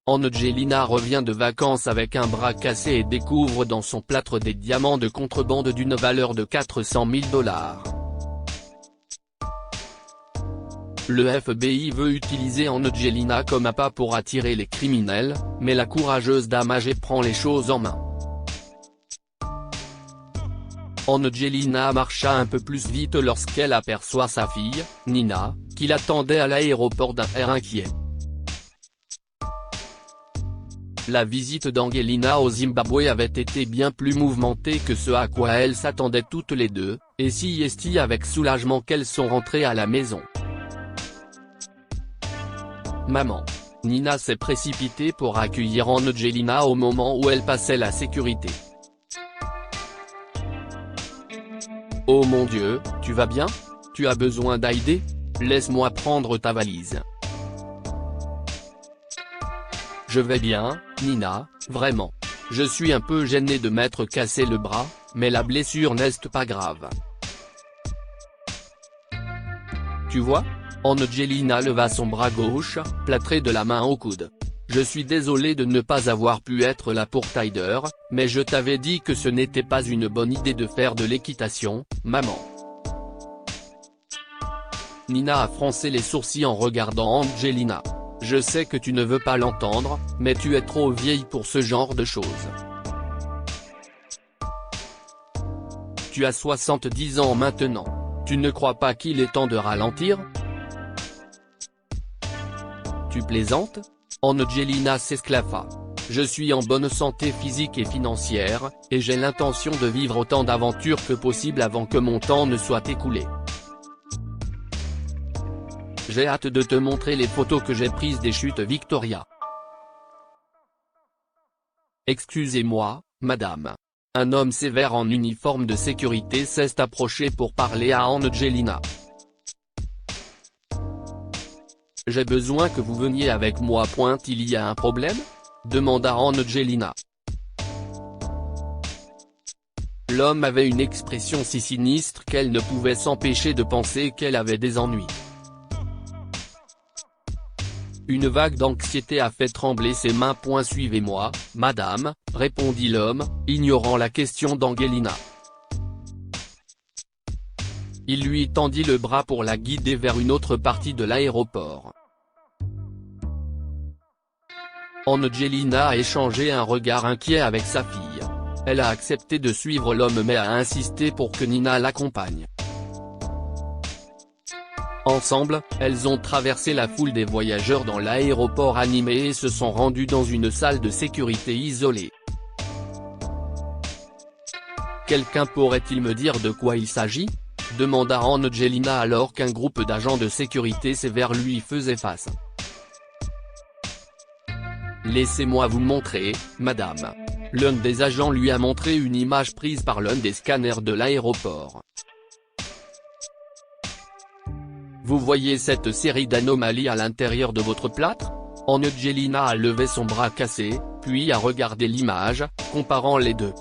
Angelina revient de vacances avec un bras cassé et découvre dans son plâtre des diamants de contrebande d'une valeur de 400 000 $. Le FBI veut utiliser Angelina comme appât pour attirer les criminels, mais la courageuse dame âgée prend les choses en main. Angelina marcha un peu plus vite lorsqu'elle aperçoit sa fille, Nina, qui l'attendait à l'aéroport d'un air inquiet. La visite d'Angelina au Zimbabwe avait été bien plus mouvementée que ce à quoi elles s'attendaient toutes les deux, et si est avec soulagement qu'elles sont rentrées à la maison. Maman. Nina s'est précipitée pour accueillir Angelina au moment où elle passait la sécurité. Oh mon Dieu, tu vas bien? Tu as besoin d'aide? Laisse-moi prendre ta valise. Je vais bien, Nina, vraiment. Je suis un peu gêné de m'être cassé le bras, mais la blessure n'est pas grave. Tu vois? Angelina leva son bras gauche, plâtré de la main au coude. Je suis désolé de ne pas avoir pu être là pour Tyler, mais je t'avais dit que ce n'était pas une bonne idée de faire de l'équitation, maman. Nina a froncé les sourcils en regardant Angelina. Je sais que tu ne veux pas l'entendre, mais tu es trop vieille pour ce genre de choses. Tu as 70 ans maintenant. Tu ne crois pas qu'il est temps de ralentir? Tu plaisantes? Angelina s'esclaffa. Je suis en bonne santé physique et financière, et j'ai l'intention de vivre autant d'aventures que possible avant que mon temps ne soit écoulé. J'ai hâte de te montrer les photos que j'ai prises des chutes Victoria. Excusez-moi, madame. Un homme sévère en uniforme de sécurité s'est approché pour parler à Angelina. J'ai besoin que vous veniez avec moi. Il y a un problème? Demanda Angelina. L'homme avait une expression si sinistre qu'elle ne pouvait s'empêcher de penser qu'elle avait des ennuis. Une vague d'anxiété a fait trembler ses mains. Suivez-moi, madame, répondit l'homme, ignorant la question d'Angelina. Il lui tendit le bras pour la guider vers une autre partie de l'aéroport. Angelina a échangé un regard inquiet avec sa fille. Elle a accepté de suivre l'homme mais a insisté pour que Nina l'accompagne. Ensemble, elles ont traversé la foule des voyageurs dans l'aéroport animé et se sont rendues dans une salle de sécurité isolée. Quelqu'un pourrait-il me dire de quoi il s'agit? Demanda Angelina alors qu'un groupe d'agents de sécurité sévères lui faisait face. Laissez-moi vous montrer, madame. L'un des agents lui a montré une image prise par l'un des scanners de l'aéroport. Vous voyez cette série d'anomalies à l'intérieur de votre plâtre? Angelina a levé son bras cassé, puis a regardé l'image, comparant les deux.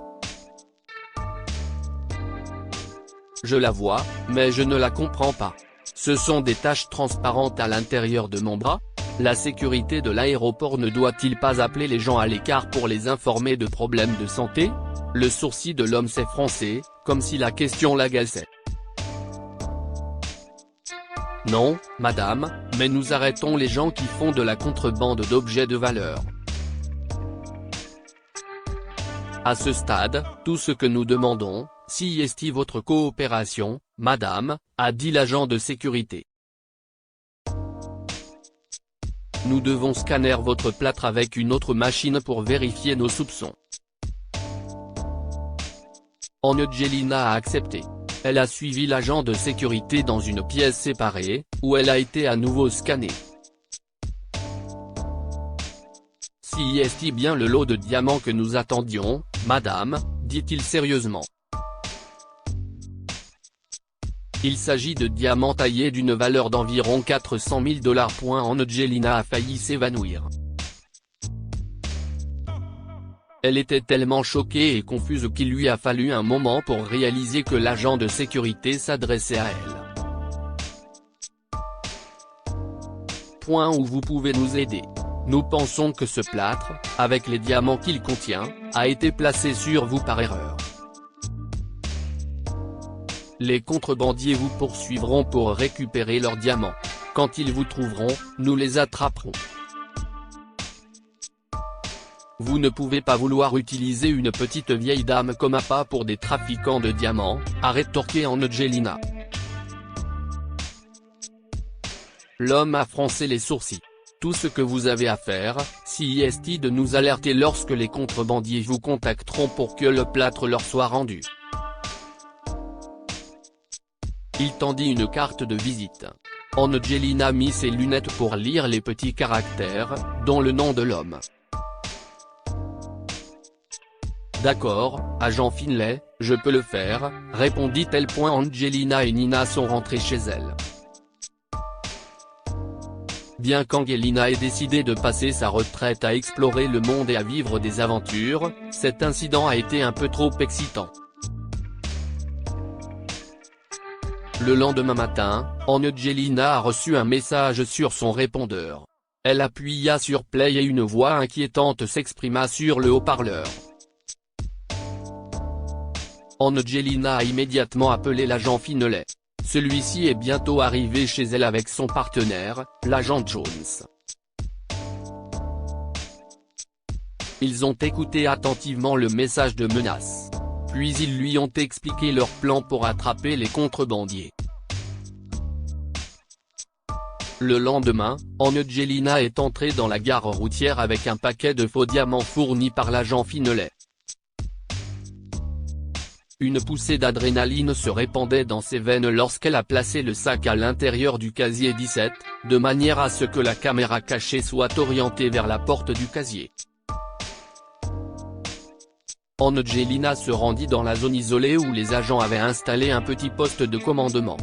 Je la vois, mais je ne la comprends pas. Ce sont des taches transparentes à l'intérieur de mon bras? La sécurité de l'aéroport ne doit-il pas appeler les gens à l'écart pour les informer de problèmes de santé? Le sourcil de l'homme s'est froncé, comme si la question l'agaçait. Non, madame, mais nous arrêtons les gens qui font de la contrebande d'objets de valeur. À ce stade, tout ce que nous demandons, si est votre coopération, madame, a dit l'agent de sécurité. Nous devons scanner votre plâtre avec une autre machine pour vérifier nos soupçons. Angelina a accepté. Elle a suivi l'agent de sécurité dans une pièce séparée, où elle a été à nouveau scannée. Si est bien le lot de diamants que nous attendions, madame, dit-il sérieusement. Il s'agit de diamants taillés d'une valeur d'environ 400 000 $. Angelina a failli s'évanouir. Elle était tellement choquée et confuse qu'il lui a fallu un moment pour réaliser que l'agent de sécurité s'adressait à elle. Où vous pouvez nous aider? Nous pensons que ce plâtre, avec les diamants qu'il contient, a été placé sur vous par erreur. Les contrebandiers vous poursuivront pour récupérer leurs diamants. Quand ils vous trouveront, nous les attraperons. Vous ne pouvez pas vouloir utiliser une petite vieille dame comme appât pour des trafiquants de diamants, a rétorqué Angelina. L'homme a froncé les sourcils. Tout ce que vous avez à faire, c'est de nous alerter lorsque les contrebandiers vous contacteront pour que le plâtre leur soit rendu. Il tendit une carte de visite. Angelina mit ses lunettes pour lire les petits caractères, dont le nom de l'homme. D'accord, agent Finlay, je peux le faire, répondit-elle. Angelina et Nina sont rentrées chez elle. Bien qu'Angelina ait décidé de passer sa retraite à explorer le monde et à vivre des aventures, cet incident a été un peu trop excitant. Le lendemain matin, Angelina a reçu un message sur son répondeur. Elle appuya sur play et une voix inquiétante s'exprima sur le haut-parleur. Angelina a immédiatement appelé l'agent Finlay. Celui-ci est bientôt arrivé chez elle avec son partenaire, l'agent Jones. Ils ont écouté attentivement le message de menace. Puis ils lui ont expliqué leur plan pour attraper les contrebandiers. Le lendemain, Angelina est entrée dans la gare routière avec un paquet de faux diamants fournis par l'agent Finlay. Une poussée d'adrénaline se répandait dans ses veines lorsqu'elle a placé le sac à l'intérieur du casier 17, de manière à ce que la caméra cachée soit orientée vers la porte du casier. Angelina se rendit dans la zone isolée où les agents avaient installé un petit poste de commandement.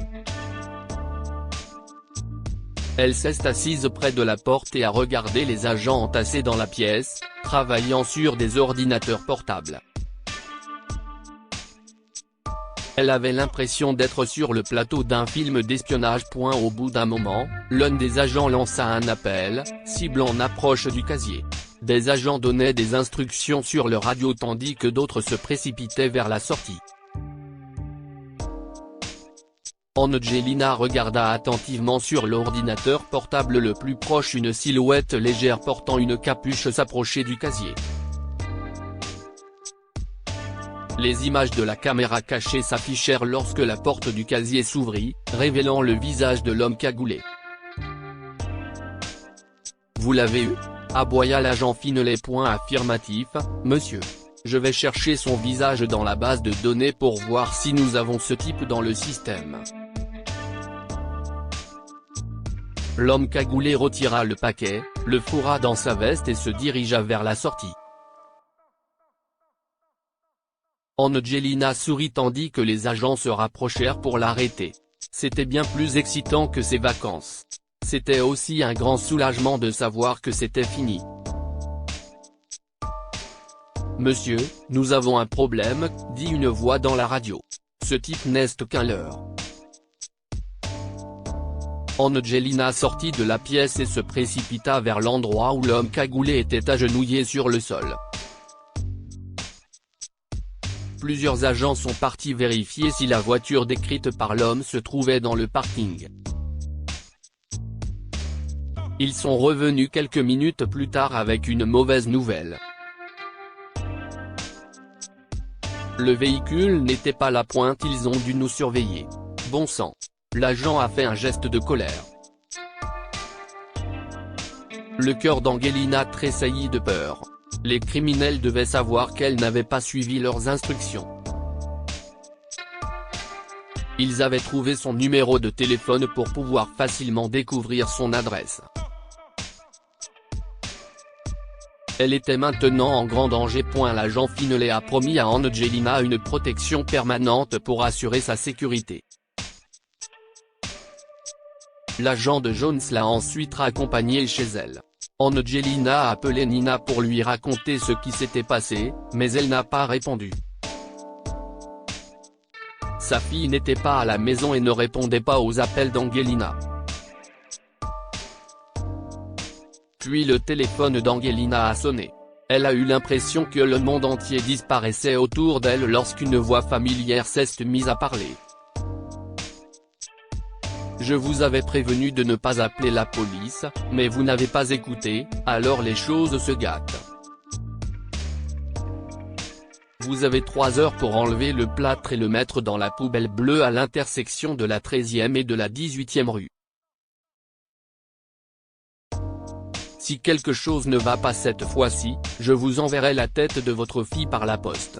Elle s'est assise près de la porte et a regardé les agents entassés dans la pièce, travaillant sur des ordinateurs portables. Elle avait l'impression d'être sur le plateau d'un film d'espionnage. Au bout d'un moment, l'un des agents lança un appel, cible en approche du casier. Des agents donnaient des instructions sur le radio tandis que d'autres se précipitaient vers la sortie. Angelina regarda attentivement sur l'ordinateur portable le plus proche une silhouette légère portant une capuche s'approcher du casier. Les images de la caméra cachée s'affichèrent lorsque la porte du casier s'ouvrit, révélant le visage de l'homme cagoulé. « Vous l'avez eu ?» aboya l'agent Finlay. Affirmatif, monsieur. Je vais chercher son visage dans la base de données pour voir si nous avons ce type dans le système. L'homme cagoulé retira le paquet, le fourra dans sa veste et se dirigea vers la sortie. Angelina sourit tandis que les agents se rapprochèrent pour l'arrêter. C'était bien plus excitant que ses vacances. C'était aussi un grand soulagement de savoir que c'était fini. « Monsieur, nous avons un problème », dit une voix dans la radio. « Ce type n'est qu'un leurre. » Angelina sortit de la pièce et se précipita vers l'endroit où l'homme cagoulé était agenouillé sur le sol. Plusieurs agents sont partis vérifier si la voiture décrite par l'homme se trouvait dans le parking. Ils sont revenus quelques minutes plus tard avec une mauvaise nouvelle. Le véhicule n'était pas à la pointe. Ils ont dû nous surveiller. Bon sang. L'agent a fait un geste de colère. Le cœur d'Angelina tressaillit de peur. Les criminels devaient savoir qu'elle n'avait pas suivi leurs instructions. Ils avaient trouvé son numéro de téléphone pour pouvoir facilement découvrir son adresse. Elle était maintenant en grand danger. L'agent Finlay a promis à Angelina une protection permanente pour assurer sa sécurité. L'agent de Jones l'a ensuite raccompagnée chez elle. Angelina a appelé Nina pour lui raconter ce qui s'était passé, mais elle n'a pas répondu. Sa fille n'était pas à la maison et ne répondait pas aux appels d'Angelina. Puis le téléphone d'Angelina a sonné. Elle a eu l'impression que le monde entier disparaissait autour d'elle lorsqu'une voix familière s'est mise à parler. Je vous avais prévenu de ne pas appeler la police, mais vous n'avez pas écouté, alors les choses se gâtent. Vous avez 3 heures pour enlever le plâtre et le mettre dans la poubelle bleue à l'intersection de la 13e et de la 18e rue. Si quelque chose ne va pas cette fois-ci, je vous enverrai la tête de votre fille par la poste.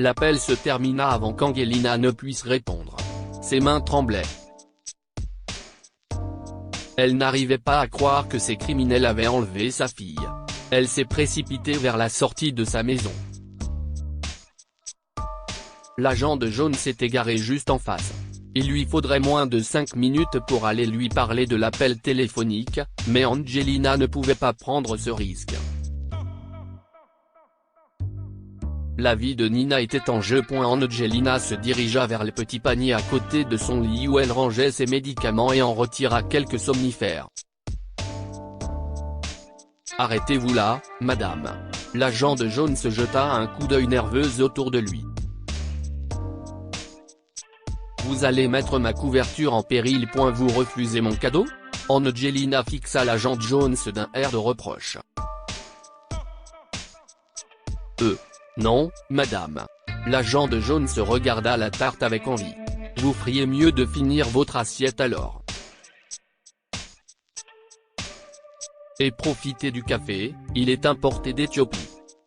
L'appel se termina avant qu'Angelina ne puisse répondre. Ses mains tremblaient. Elle n'arrivait pas à croire que ces criminels avaient enlevé sa fille. Elle s'est précipitée vers la sortie de sa maison. L'agent de jaune s'est égaré juste en face. Il lui faudrait moins de 5 minutes pour aller lui parler de l'appel téléphonique, mais Angelina ne pouvait pas prendre ce risque. La vie de Nina était en jeu. Angelina se dirigea vers le petit panier à côté de son lit où elle rangeait ses médicaments et en retira quelques somnifères. « Arrêtez-vous là, madame !» L'agent de jaune se jeta un coup d'œil nerveux autour de lui. « Vous allez mettre ma couverture en péril. Vous refusez mon cadeau ?» Angelina fixa l'agent Jones d'un air de reproche. « Non, madame. » L'agent de jaune se regarda la tarte avec envie. « Vous feriez mieux de finir votre assiette alors. Et profitez du café, il est importé d'Éthiopie. »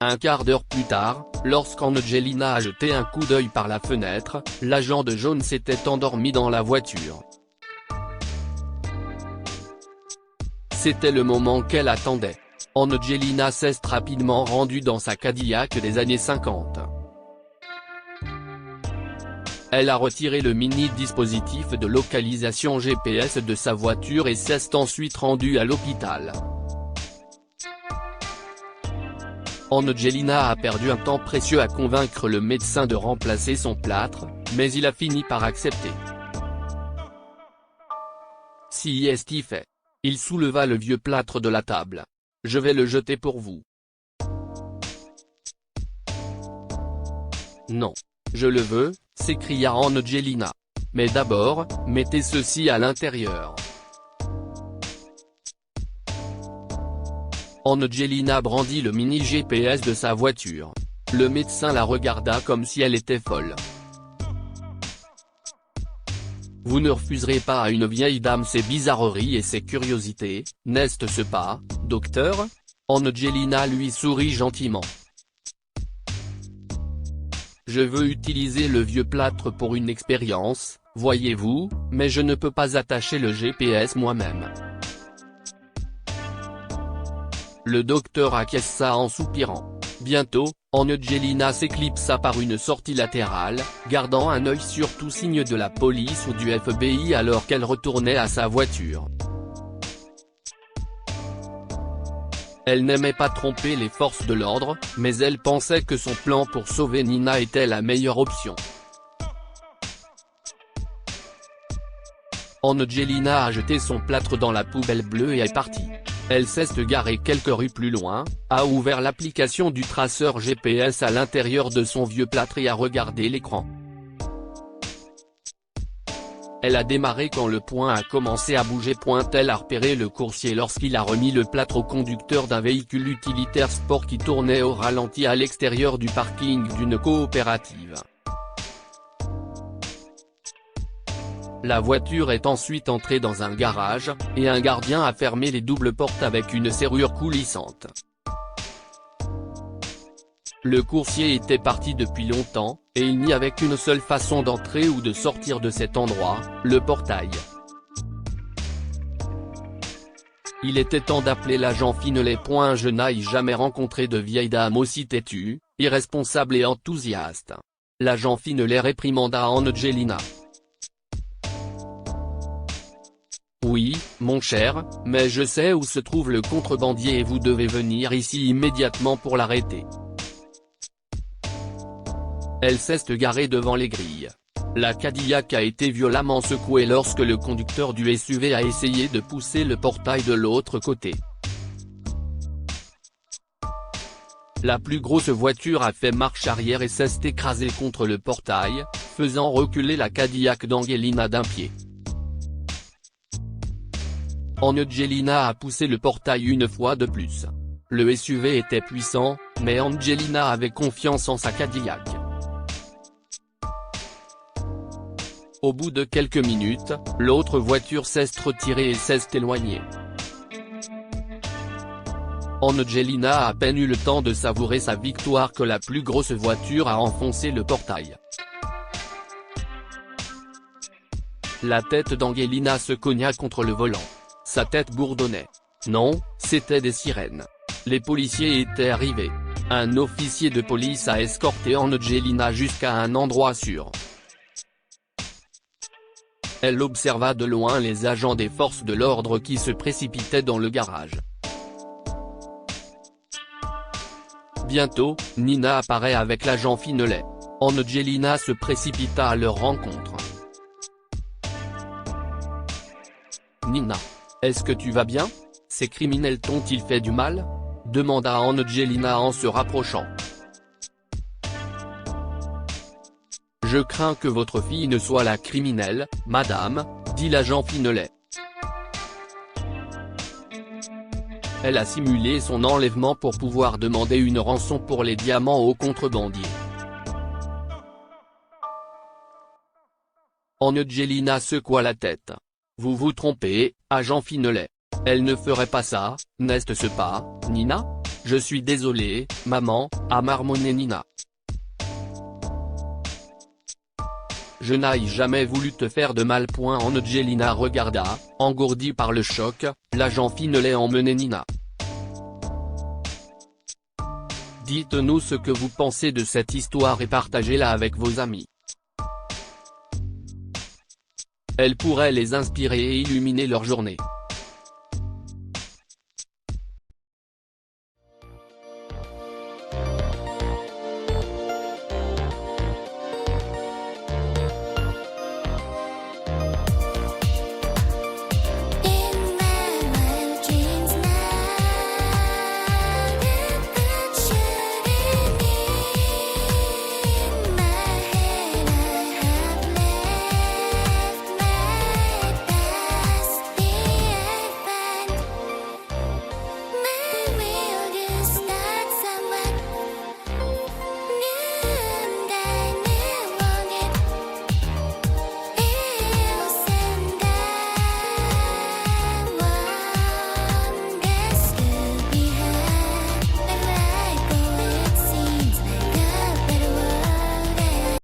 Un quart d'heure plus tard, lorsqu'Angelina a jeté un coup d'œil par la fenêtre, l'agent de jaune s'était endormi dans la voiture. C'était le moment qu'elle attendait. Angelina s'est rapidement rendue dans sa Cadillac des années 50. Elle a retiré le mini-dispositif de localisation GPS de sa voiture et s'est ensuite rendue à l'hôpital. Angelina a perdu un temps précieux à convaincre le médecin de remplacer son plâtre, mais il a fini par accepter. Si est fait. Il souleva le vieux plâtre de la table. « Je vais le jeter pour vous. » « Non. Je le veux », s'écria Angelina. « Mais d'abord, mettez ceci à l'intérieur. » Angelina brandit le mini GPS de sa voiture. Le médecin la regarda comme si elle était folle. « Vous ne refuserez pas à une vieille dame ses bizarreries et ses curiosités, n'est-ce pas, docteur ?» Angelina lui sourit gentiment. « Je veux utiliser le vieux plâtre pour une expérience, voyez-vous, mais je ne peux pas attacher le GPS moi-même. » Le docteur acquiesça en soupirant. Bientôt, Angelina s'éclipsa par une sortie latérale, gardant un œil sur tout signe de la police ou du FBI alors qu'elle retournait à sa voiture. Elle n'aimait pas tromper les forces de l'ordre, mais elle pensait que son plan pour sauver Nina était la meilleure option. Angelina a jeté son plâtre dans la poubelle bleue et est partie. Elle s'est garée quelques rues plus loin, a ouvert l'application du traceur GPS à l'intérieur de son vieux plâtre et a regardé l'écran. Elle a démarré quand le point a commencé à bouger. Elle a repéré le coursier lorsqu'il a remis le plâtre au conducteur d'un véhicule utilitaire sport qui tournait au ralenti à l'extérieur du parking d'une coopérative. La voiture est ensuite entrée dans un garage, et un gardien a fermé les doubles portes avec une serrure coulissante. Le coursier était parti depuis longtemps, et il n'y avait qu'une seule façon d'entrer ou de sortir de cet endroit, le portail. Il était temps d'appeler l'agent Finlay. Je n'ai jamais rencontré de vieille dame aussi têtue, irresponsable et enthousiaste. L'agent Finlay réprimanda Angelina. Oui, mon cher, mais je sais où se trouve le contrebandier et vous devez venir ici immédiatement pour l'arrêter. Elle s'est garée devant les grilles. La Cadillac a été violemment secouée lorsque le conducteur du SUV a essayé de pousser le portail de l'autre côté. La plus grosse voiture a fait marche arrière et s'est écrasée contre le portail, faisant reculer la Cadillac d'Angelina d'un pied. Angelina a poussé le portail une fois de plus. Le SUV était puissant, mais Angelina avait confiance en sa Cadillac. Au bout de quelques minutes, l'autre voiture s'est retirée et s'est éloignée. Angelina a à peine eu le temps de savourer sa victoire que la plus grosse voiture a enfoncé le portail. La tête d'Angelina se cogna contre le volant. Sa tête bourdonnait. Non, c'était des sirènes. Les policiers étaient arrivés. Un officier de police a escorté Angelina jusqu'à un endroit sûr. Elle observa de loin les agents des forces de l'ordre qui se précipitaient dans le garage. Bientôt, Nina apparaît avec l'agent Finelay. Angelina se précipita à leur rencontre. Nina. Est-ce que tu vas bien? Ces criminels t'ont-ils fait du mal? Demanda Angelina en se rapprochant. Je crains que votre fille ne soit la criminelle, madame, dit l'agent Finelay. Elle a simulé son enlèvement pour pouvoir demander une rançon pour les diamants aux contrebandiers. Angelina secoua la tête. Vous vous trompez, agent Finelay. Elle ne ferait pas ça, n'est-ce pas, Nina? Je suis désolé, maman, a marmonné Nina. Je n'ai jamais voulu te faire de mal. Angelina regarda, engourdie par le choc, l'agent Finelay emmenait Nina. Dites-nous ce que vous pensez de cette histoire et partagez-la avec vos amis. Elle pourrait les inspirer et illuminer leur journée.